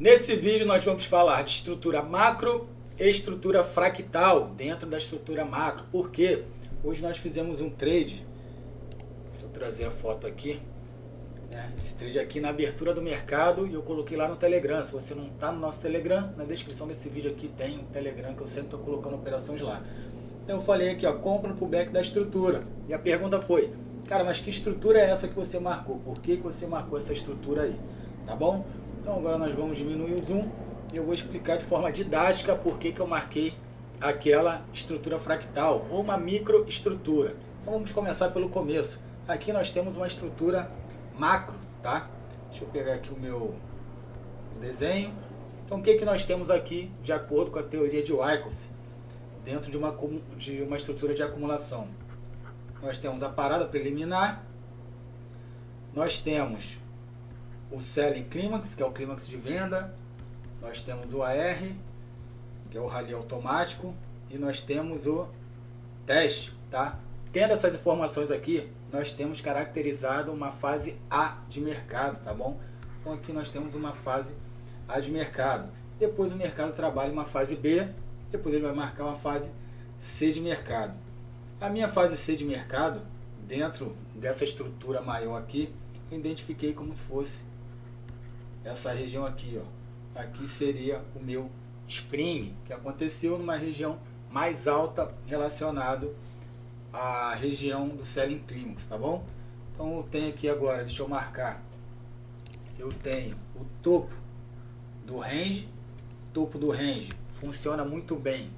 Nesse vídeo nós vamos falar de estrutura macro e estrutura fractal dentro da estrutura macro. Por quê? Hoje nós fizemos um trade, vou trazer a foto aqui, né? Esse trade aqui na abertura do mercado e eu coloquei lá no Telegram. Se você não está no nosso Telegram, na descrição desse vídeo aqui tem um Telegram que eu sempre estou colocando operações lá. Então eu falei aqui, ó, compra no pullback da estrutura. E a pergunta foi, cara, mas que estrutura é essa que você marcou? Por que você marcou essa estrutura aí? Tá bom? Então agora nós vamos diminuir o zoom e eu vou explicar de forma didática por que eu marquei aquela estrutura fractal ou uma microestrutura. Então vamos começar pelo começo. Aqui nós temos uma estrutura macro, tá? Deixa eu pegar aqui o meu desenho. Então o que nós temos aqui de acordo com a teoria de Wyckoff dentro de uma estrutura de acumulação? Nós temos a parada preliminar, nós temos o Selling Clímax, que é o clímax de venda, nós temos o AR, que é o rally automático, e nós temos o teste, tá? Tendo essas informações aqui, nós temos caracterizado uma fase A de mercado, tá bom? Então aqui nós temos uma fase A de mercado. Depois o mercado trabalha uma fase B, depois ele vai marcar uma fase C de mercado. A minha fase C de mercado, dentro dessa estrutura maior aqui, eu identifiquei como se fosse essa região aqui, ó. Aqui seria o meu spring, que aconteceu numa região mais alta relacionado à região do Selling Clímax, tá bom? Então eu tenho aqui agora, deixa eu marcar, eu tenho o topo do range. Topo do range funciona muito bem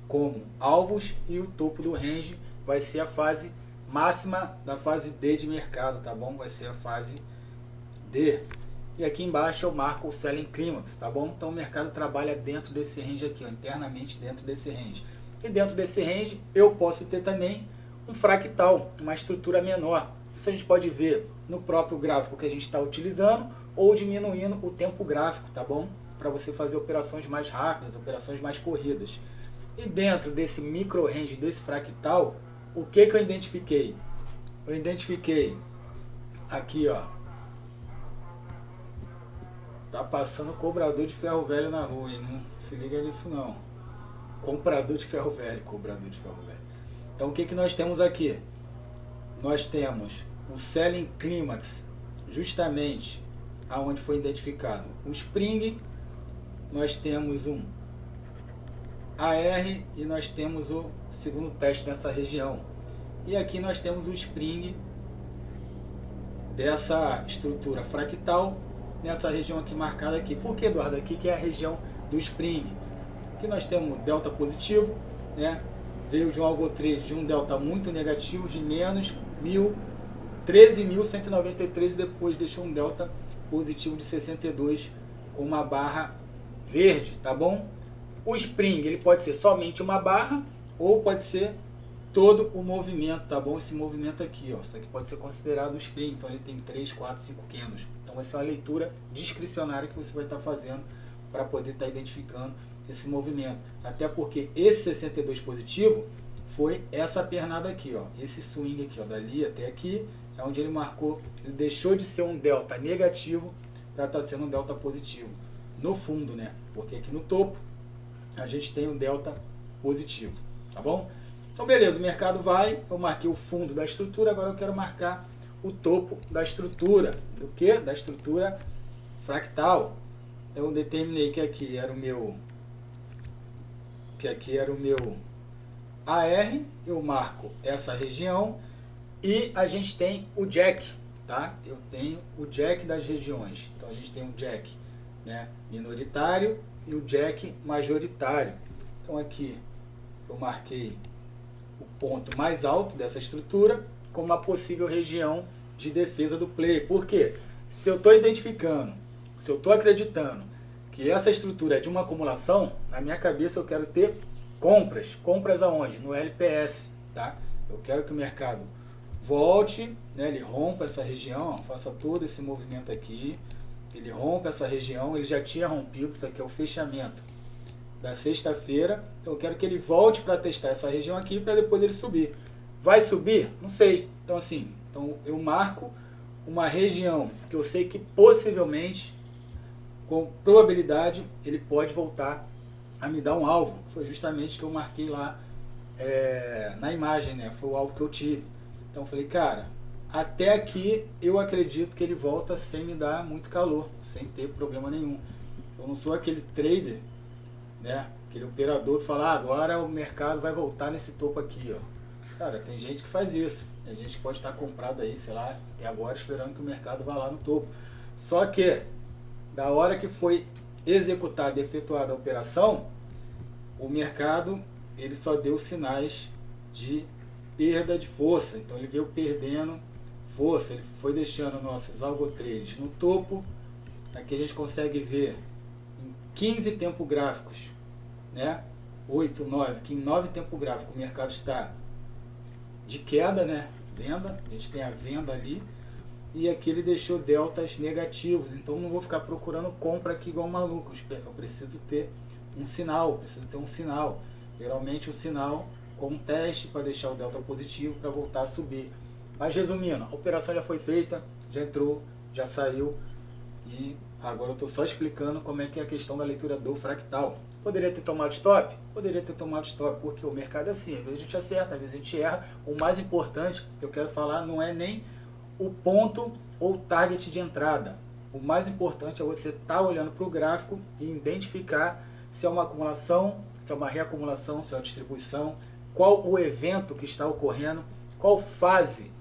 como alvos e o topo do range vai ser a fase máxima da fase D de mercado, tá bom? Vai ser a fase D. E aqui embaixo eu marco o Selling Clímax, tá bom? Então o mercado trabalha dentro desse range aqui, ó, internamente dentro desse range. E dentro desse range eu posso ter também um fractal, uma estrutura menor. Isso a gente pode ver no próprio gráfico que a gente está utilizando ou diminuindo o tempo gráfico, tá bom? Para você fazer operações mais rápidas, operações mais corridas. E dentro desse micro range, desse fractal, o que eu identifiquei? Eu identifiquei aqui, ó, tá passando cobrador de ferro velho na rua, hein? Não se liga nisso não. Comprador de ferro velho, cobrador de ferro velho. Então o que nós temos aqui? Nós temos o Selling Clímax, justamente aonde foi identificado o Spring, nós temos um AR e nós temos o segundo teste nessa região. E aqui nós temos o Spring dessa estrutura fractal nessa região aqui marcada aqui. Por que, Eduardo? Aqui que é a região do Spring. Aqui nós temos delta positivo, né? Veio de um algotrade de um delta muito negativo de menos 13.193 e depois deixou um delta positivo de 62 com uma barra verde, tá bom? O Spring ele pode ser somente uma barra ou pode ser todo o movimento, tá bom? Esse movimento aqui, ó, isso aqui pode ser considerado o Spring, então ele tem 3, 4, 5 candles. Então vai ser uma leitura discricionária que você vai estar fazendo para poder estar identificando esse movimento. Até porque esse 62 positivo foi essa pernada aqui, ó, esse swing aqui, ó, dali até aqui, é onde ele marcou, ele deixou de ser um delta negativo para estar sendo um delta positivo. No fundo, né? Porque aqui no topo a gente tem um delta positivo, tá bom? Então beleza, o mercado vai, eu marquei o fundo da estrutura, agora eu quero marcar o topo da estrutura. Do que? Da estrutura fractal. Então eu determinei que aqui era o meu AR, eu marco essa região e a gente tem o Jack, tá? Eu tenho o Jack das regiões. Então a gente tem o Jack, né, minoritário e o Jack majoritário. Então aqui eu marquei o ponto mais alto dessa estrutura como uma possível região de defesa do play. Por quê? Se eu estou identificando, se eu estou acreditando que essa estrutura é de uma acumulação, na minha cabeça eu quero ter compras. Compras aonde? No LPS, tá? Eu quero que o mercado volte, né, ele rompa essa região, ó, faça todo esse movimento aqui, ele rompa essa região, ele já tinha rompido, isso aqui é o fechamento da sexta-feira, então eu quero que ele volte para testar essa região aqui para depois ele subir. Vai subir? Não sei. Então assim, então eu marco uma região que eu sei que possivelmente com probabilidade ele pode voltar a me dar um alvo. Foi justamente que eu marquei lá na imagem, né? Foi o alvo que eu tive. Então eu falei, cara, até aqui eu acredito que ele volta sem me dar muito calor, sem ter problema nenhum. Eu não sou aquele trader, né? Aquele operador que fala, agora o mercado vai voltar nesse topo aqui, ó. Cara, tem gente que faz isso. Tem gente que pode estar comprado aí, sei lá, até agora esperando que o mercado vá lá no topo. Só que, da hora que foi executada e efetuada a operação, o mercado ele só deu sinais de perda de força. Então ele veio perdendo força. Ele foi deixando nossos algo trades no topo. Aqui a gente consegue ver em 15 tempos gráficos, né? 8, 9, que em 9 tempos gráficos o mercado está de queda, né? Venda, a gente tem a venda ali. E aqui ele deixou deltas negativos. Então não vou ficar procurando compra aqui igual um maluco. Eu preciso ter um sinal, Geralmente o sinal com um teste para deixar o delta positivo para voltar a subir. Mas resumindo, a operação já foi feita, já entrou, já saiu. E agora eu estou só explicando como é que é a questão da leitura do fractal. Poderia ter tomado stop? Poderia ter tomado stop, porque o mercado é assim, às vezes a gente acerta, às vezes a gente erra. O mais importante que eu quero falar não é nem o ponto ou o target de entrada. O mais importante é você estar olhando para o gráfico e identificar se é uma acumulação, se é uma reacumulação, se é uma distribuição, qual o evento que está ocorrendo, qual fase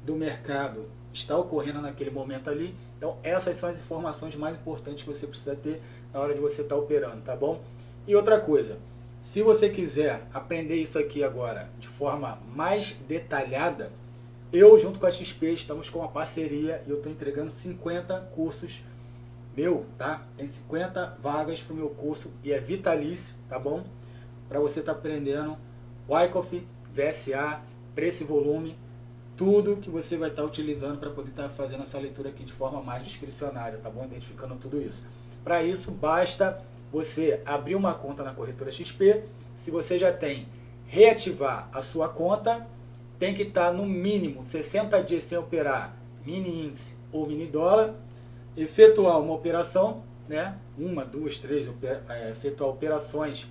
do mercado está ocorrendo naquele momento ali. Então essas são as informações mais importantes que você precisa ter na hora de você estar operando, tá bom? E outra coisa, se você quiser aprender isso aqui agora de forma mais detalhada, eu junto com a XP estamos com uma parceria e eu estou entregando 50 cursos meu, tá? Tem 50 vagas para o meu curso e é vitalício, tá bom? Para você estar aprendendo Wyckoff, VSA, preço e volume, tudo que você vai estar utilizando para poder estar fazendo essa leitura aqui de forma mais discricionária, tá bom? Identificando tudo isso. Para isso, basta você abrir uma conta na corretora XP. Se você já tem, reativar a sua conta, tem que estar no mínimo 60 dias sem operar mini índice ou mini dólar, efetuar uma operação, né? 1, 2, 3, efetuar operações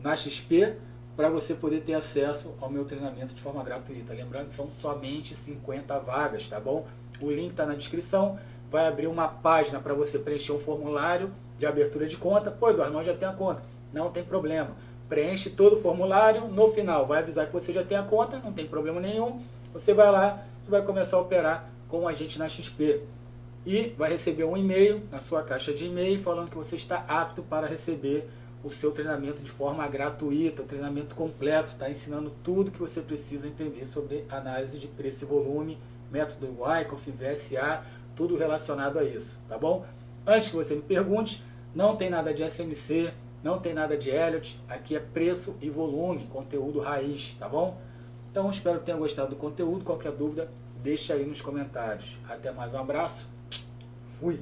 na XP, para você poder ter acesso ao meu treinamento de forma gratuita. Lembrando que são somente 50 vagas, tá bom? O link está na descrição, vai abrir uma página para você preencher um formulário de abertura de conta. Pô, Eduardo, mas já tem a conta. Não tem problema. Preenche todo o formulário, no final vai avisar que você já tem a conta, não tem problema nenhum. Você vai lá e vai começar a operar com a gente na XP. E vai receber um e-mail na sua caixa de e-mail falando que você está apto para receber o seu treinamento de forma gratuita, o treinamento completo, está ensinando tudo que você precisa entender sobre análise de preço e volume, método Wyckoff, VSA, tudo relacionado a isso, tá bom? Antes que você me pergunte, não tem nada de SMC, não tem nada de Elliott, aqui é preço e volume, conteúdo raiz, tá bom? Então espero que tenha gostado do conteúdo, qualquer dúvida, deixa aí nos comentários. Até mais, um abraço, fui!